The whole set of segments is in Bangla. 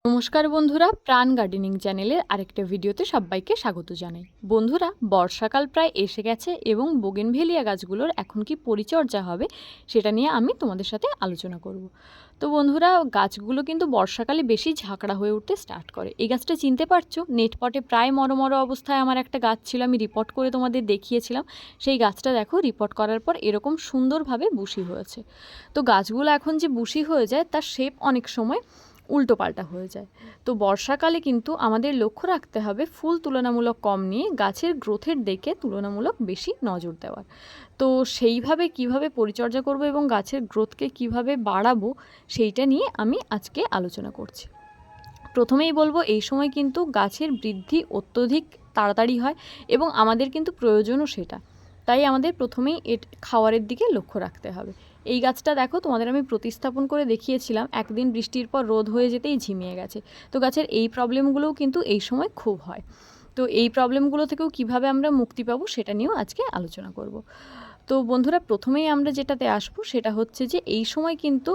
নমস্কার বন্ধুরা, প্রাণ গার্ডেনিং চ্যানেলের আরেকটা ভিডিওতে সবাইকে স্বাগত জানাই। বন্ধুরা, বর্ষাকাল প্রায় এসে গেছে এবং বোগেনভেলিয়া গাছগুলোর এখন কি পরিচর্যা হবে সেটা নিয়ে আমি তোমাদের সাথে আলোচনা করব। তো বন্ধুরা, গাছগুলো কিন্তু বর্ষাকালে বেশি ঝাঁকড়া হয়ে উঠতে স্টার্ট করে। এই গাছটা চিনতে পারছো? নেটপটে প্রায় মরো অবস্থায় আমার একটা গাছ ছিল, আমি রিপোর্ট করে তোমাদের দেখিয়েছিলাম। সেই গাছটা দেখো, রিপোর্ট করার পর এরকম সুন্দরভাবে বুশি হয়েছে। তো গাছগুলো এখন যে বুশি হয়ে যায় তার শেপ অনেক সময় উল্টো পাল্টা হয়ে যায়। তো বর্ষাকালে কিন্তু আমাদের লক্ষ্য রাখতে হবে ফুল তুলনামূলক কম নিয়ে গাছের গ্রোথের দিকে তুলনামূলক বেশি নজর দেওয়ার। তো সেইভাবে কিভাবে পরিচর্যা করব এবং গাছের গ্রোথকে কিভাবে বাড়াবো সেইটা নিয়ে আমি আজকে আলোচনা করছি। প্রথমেই বলবো, এই সময় কিন্তু গাছের বৃদ্ধি অত্যধিক তাড়াতাড়ি হয় এবং আমাদের কিন্তু প্রয়োজনও সেটা। তাই আমাদের প্রথমেই খাওয়ারের দিকে লক্ষ্য রাখতে হবে। এই গাছটা দেখো, তোমাদের আমি প্রতিস্থাপন করে দেখিয়েছিলাম, একদিন বৃষ্টির পর রোদ হয়ে যেতেই ঝিমিয়ে গেছে। তো গাছের এই প্রবলেমগুলোও কিন্তু এই সময় খুব হয়। তো এই প্রবলেমগুলো থেকেও কিভাবে আমরা মুক্তি পাবো সেটা নিয়েও আজকে আলোচনা করব। তো বন্ধুরা, প্রথমেই আমরা যেটাতে আসবো সেটা হচ্ছে যে এই সময় কিন্তু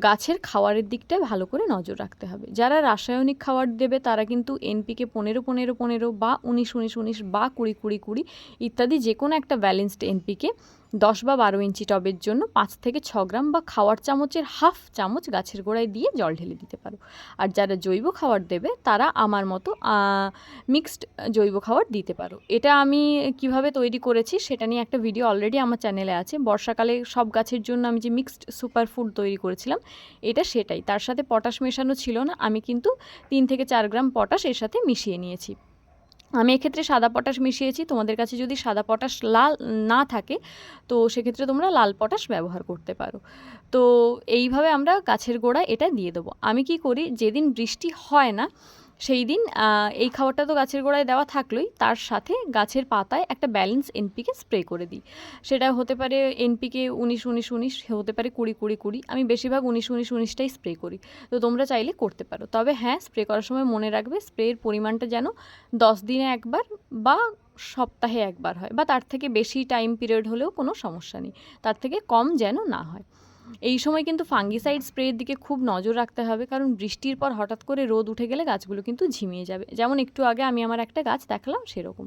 গাছের খাওয়ারের দিকটা ভালো করে নজর রাখতে হবে। যারা রাসায়নিক খাবার দেবে তারা কিন্তু এনপিকে 15-15-15 বা 19-19-19 বা 20-20-20 ইত্যাদি যে কোনো একটা ব্যালেন্সড এনপিকে 10 বা 12 ইঞ্চি টবের জন্য 5 থেকে 6 গ্রাম বা খাওয়ার চামচের হাফ চামচ গাছের গোড়ায় দিয়ে জল ঢেলে দিতে পারো। আর যারা জৈব খাবার দেবে তারা আমার মতো মিক্সড জৈব খাবার দিতে পারো। এটা আমি কিভাবে তৈরি করেছি সেটা নিয়ে একটা ভিডিও অলরেডি আমার চ্যানেলে আছে। বর্ষাকালে সব গাছের জন্য আমি যে মিক্সড সুপার ফুড তৈরি করেছিলাম এটা সেটাই। তার সাথে পটাশ মেশানো ছিল না, আমি কিন্তু 3 থেকে 4 গ্রাম পটাশ এর সাথে মিশিয়ে নিয়েছি। আমি এক্ষেত্রে সাদা পটাশ মিশিয়েছি। তোমাদের কাছে যদি সাদা পটাশ লাল না থাকে তো সেক্ষেত্রে তোমরা লাল পটাশ ব্যবহার করতে পারো। তো এইভাবে আমরা গাছের গোড়ায় এটা দিয়ে দেবো। আমি কি করি, যেদিন বৃষ্টি হয় না সেই দিন এই খাবারটা তো গাছের গোড়ায় দেওয়া থাকলোই, তার সাথে গাছের পাতায় একটা ব্যালেন্স এনপিকে স্প্রে করে দিই। সেটা হতে পারে এনপিকে 19-19-19, হতে পারে 20-20-20। আমি বেশিরভাগ 19-19-19টাই স্প্রে করি। তো তোমরা চাইলে করতে পারো। তবে হ্যাঁ, স্প্রে করার সময় মনে রাখবে স্প্রের পরিমাণটা যেন 10 দিনে একবার বা সপ্তাহে একবার হয়, বা তার থেকে বেশি টাইম পিরিয়ড হলেও কোনো সমস্যা নেই, তার থেকে কম যেন না হয়। এই সময় কিন্তু ফাঙ্গিসাইড স্প্রের দিকে খুব নজর রাখতে হবে, কারণ বৃষ্টির পর হঠাৎ করে রোদ উঠে গেলে গাছগুলো কিন্তু ঝিমিয়ে যাবে। যেমন একটু আগে আমি আমার একটা গাছ দেখালাম সেরকম।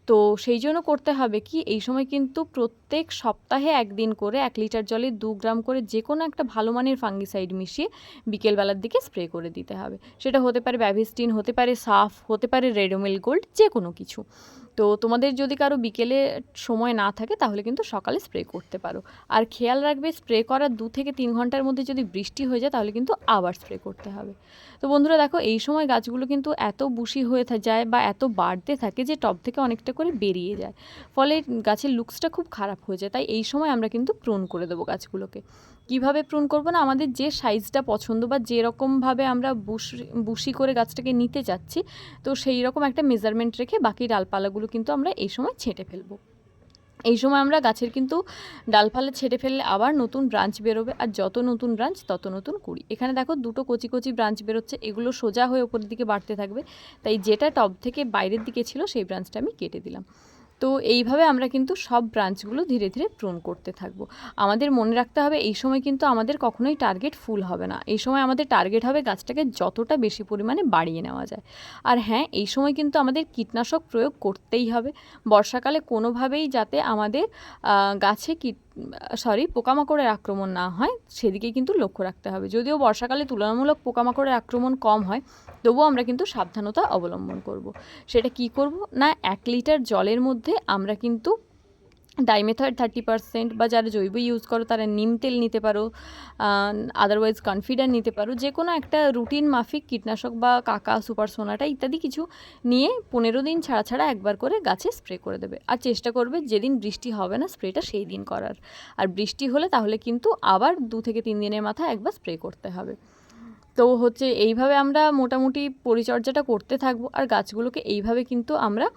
তো সেই জন্য করতে হবে কি, এই সময় কিন্তু প্রত্যেক সপ্তাহে একদিন করে 1 লিটার জলে 2 গ্রাম করে যে কোনো একটা ভালো মানের ফাঙ্গিসাইড মিশিয়ে বিকেলবেলার দিকে স্প্রে করে দিতে হবে। সেটা হতে পারে ব্যাভিস্টিন, হতে পারে সাফ, হতে পারে রেডোমিল গোল্ড, যে কোনো কিছু। তো তোমাদের যদি কারো বিকেলে সময় না থাকে তাহলে কিন্তু সকালে স্প্রে করতে পারো। আর খেয়াল রাখবে, স্প্রে করার 2 থেকে 3 ঘন্টার মধ্যে যদি বৃষ্টি হয়ে যায় তাহলে কিন্তু আবার স্প্রে করতে হবে। তো বন্ধুরা দেখো, এই সময় গাছগুলো কিন্তু এত বুশি হয়ে যায় বা এত বাড়তে থাকে যে টব থেকে অনেকটা করে বেরিয়ে যায়, ফলে গাছের লুকসটা খুব খারাপ হয়ে যায়। তাই এই সময় আমরা কিন্তু প্রুন করে দেবো গাছগুলোকে। কিভাবে প্রুন করবো না, আমাদের যে সাইজটা পছন্দ বা যেরকমভাবে আমরা বুশি করে গাছটাকে নিতে চাচ্ছি, তো সেই রকম একটা মেজারমেন্ট রেখে বাকি ডালপালাগুলো কিন্তু আমরা এই সময় ছেঁটে ফেলবো। এই সময় আমরা গাছের কিন্তু ডালপালা ছেড়ে ফেললে আবার নতুন ব্রাঞ্চ বেরোবে, আর যত নতুন ব্রাঞ্চ তত নতুন কুড়ি। এখানে দেখো দুটো কচি কচি ব্রাঞ্চ বেরোচ্ছে, এগুলো সোজা হয়ে ওপরের দিকে বাড়তে থাকবে। তাই যেটা টব থেকে বাইরের দিকে ছিল সেই ব্রাঞ্চটা আমি কেটে দিলাম। তো এইভাবে আমরা কিন্তু সব ব্রাঞ্চগুলো ধীরে ধীরে প্রুন করতে থাকবো। আমাদের মনে রাখতে হবে, এই সময় কিন্তু আমাদের কখনোই টার্গেট ফুল হবে না। এই সময় আমাদের টার্গেট হবে গাছটাকে যতটা বেশি পরিমাণে বাড়িয়ে নেওয়া যায়। আর হ্যাঁ, এই সময় কিন্তু আমাদের কীটনাশক প্রয়োগ করতেই হবে। বর্ষাকালে কোনোভাবেই যাতে আমাদের গাছে পোকামাকড়ের আক্রমণ না হয় সেদিকে কিন্তু লক্ষ্য রাখতে হবে। যদিও বর্ষাকালে তুলনামূলক পোকামাকড়ের আক্রমণ কম হয়, তবুও আমরা কিন্তু সাবধানতা অবলম্বন করব। সেটা কি করব না, 1 লিটার জলের মধ্যে আমরা কিন্তু ডাইমেথয়েড 30%, বা যারা জৈব ইউজ করো তারা নিম তেল নিতে পারো, আদারওয়াইজ কনফিডার নিতে পারো, যে কোনো একটা রুটিন মাফিক কীটনাশক বা কাকা সুপার সোনাটা ইত্যাদি কিছু নিয়ে 15 দিন ছাড়া ছাড়া একবার করে গাছে স্প্রে করে দেবে। আর চেষ্টা করবে যেদিন বৃষ্টি হবে না স্প্রেটা সেই দিন করার। আর বৃষ্টি হলে তাহলে কিন্তু আবার 2 থেকে 3 দিনের মাথায় একবার স্প্রে করতে হবে। তো এইভাবে আমরা মোটামুটি পরিচর্যাটা করতে থাকবো, আর গাছগুলোকে এইভাবে কিন্তু আমরা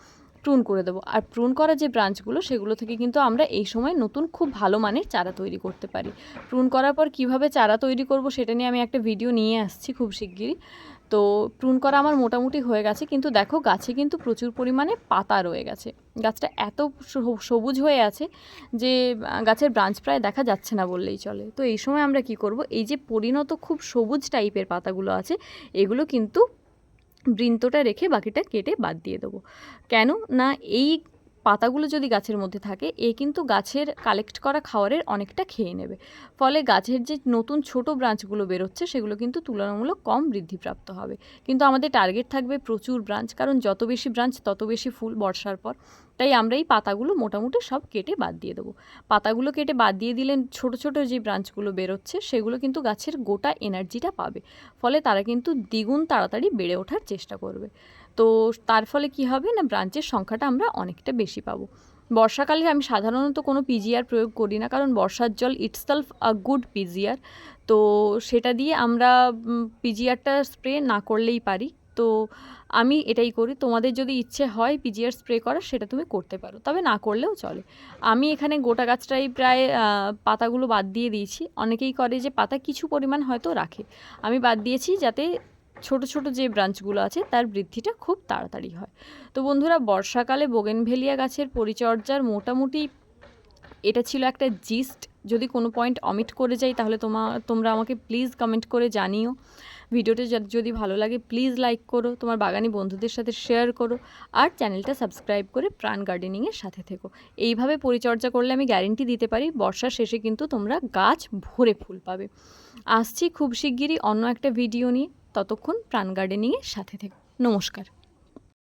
প্রুন করে দেবো। আর প্রুন করা যে ব্রাঞ্চগুলো সেগুলো থেকে কিন্তু আমরা এই সময় নতুন খুব ভালো মানের চারা তৈরি করতে পারি। প্রুন করার পর কিভাবে চারা তৈরি করব সেটা নিয়ে আমি একটা ভিডিও নিয়ে আসছি খুব শিগগিরই। তো প্রুন করা আমার মোটামুটি হয়ে গেছে, কিন্তু দেখো গাছে কিন্তু প্রচুর পরিমাণে পাতা রয়ে গেছে। গাছটা এত সবুজ হয়ে আছে যে গাছের ব্রাঞ্চ প্রায় দেখা যাচ্ছে না বললেই চলে। তো এই সময় আমরা কি করব, এই যে পরিণত খুব সবুজ টাইপের পাতাগুলো আছে এগুলো কিন্তু বৃন্তটা রেখে বাকিটা কেটে বাদ দিয়ে দেবো। কেন না, এই পাতাগুলো যদি গাছের মধ্যে থাকে কিন্তু গাছের কালেক্ট করা খাবারের অনেকটা খেয়ে নেবে। ফলে গাছের যে নতুন ছোট ব্রাঞ্চগুলো বেরোচ্ছে সেগুলো কিন্তু তুলনামূলক কম বৃদ্ধিপ্রাপ্ত হবে। কিন্তু আমাদের টার্গেট থাকবে প্রচুর ব্রাঞ্চ, কারণ যত বেশি ব্রাঞ্চ তত বেশি ফুল বর্ষার পর। তাই আমরা এই পাতাগুলো মোটামুটি সব কেটে বাদ দিয়ে দেবো। পাতাগুলো কেটে বাদ দিয়ে দিলে ছোট ছোট যে ব্রাঞ্চগুলো বেরোচ্ছে সেগুলো কিন্তু গাছের গোটা এনার্জিটা পাবে। ফলে তারা কিন্তু দ্বিগুণ তাড়াতাড়ি বেড়ে ওঠার চেষ্টা করবে। তো তার ফলে কি হবে না, ব্রাঞ্চের সংখ্যাটা আমরা অনেকটা বেশি পাবো। বর্ষাকালে আমি সাধারণত কোনো পিজিআর প্রয়োগ করি না, কারণ বর্ষার জল ইটসেলফ আ গুড পিজিআর। তো সেটা দিয়ে আমরা পিজিআরটা স্প্রে না করলেই পারি। তো আমি এটাই করি। তোমাদের যদি ইচ্ছে হয় পিজিআর স্প্রে করার সেটা তুমি করতে পারো, তবে না করলেও চলে। আমি এখানে গোটা গাছটাই প্রায় পাতাগুলো বাদ দিয়ে দিয়েছি। অনেকেই করে যে পাতা কিছু পরিমাণ হয়তো রাখে, আমি বাদ দিয়েছি যাতে ছোট ছোট যে ব্রাঞ্চগুলো আছে তার বৃদ্ধিটা খুব তাড়াতাড়ি হয়। তো বন্ধুরা, বর্ষাকালে বোগেনভেলিয়া গাছের পরিচর্যার মোটামুটি এটা ছিল একটা জিস্ট। যদি কোনো পয়েন্ট অমিট করে যাই তাহলে তোমরা আমাকে প্লিজ কমেন্ট করে জানিও। ভিডিওটা যদি ভালো লাগে প্লিজ লাইক করো, তোমার বাগানি বন্ধুদের সাথে শেয়ার করো, আর চ্যানেলটা সাবস্ক্রাইব করে প্রাণ গার্ডেনিংয়ের সাথে থেকো। এইভাবে পরিচর্যা করলে আমি গ্যারেন্টি দিতে পারি বর্ষার শেষে কিন্তু তোমরা গাছ ভরে ফুল পাবে। আসছি খুব শিগগিরই অন্য একটা ভিডিও নিয়ে, ততক্ষণ প্রাণ গার্ডেনিংয়ের সাথে থেকো। নমস্কার।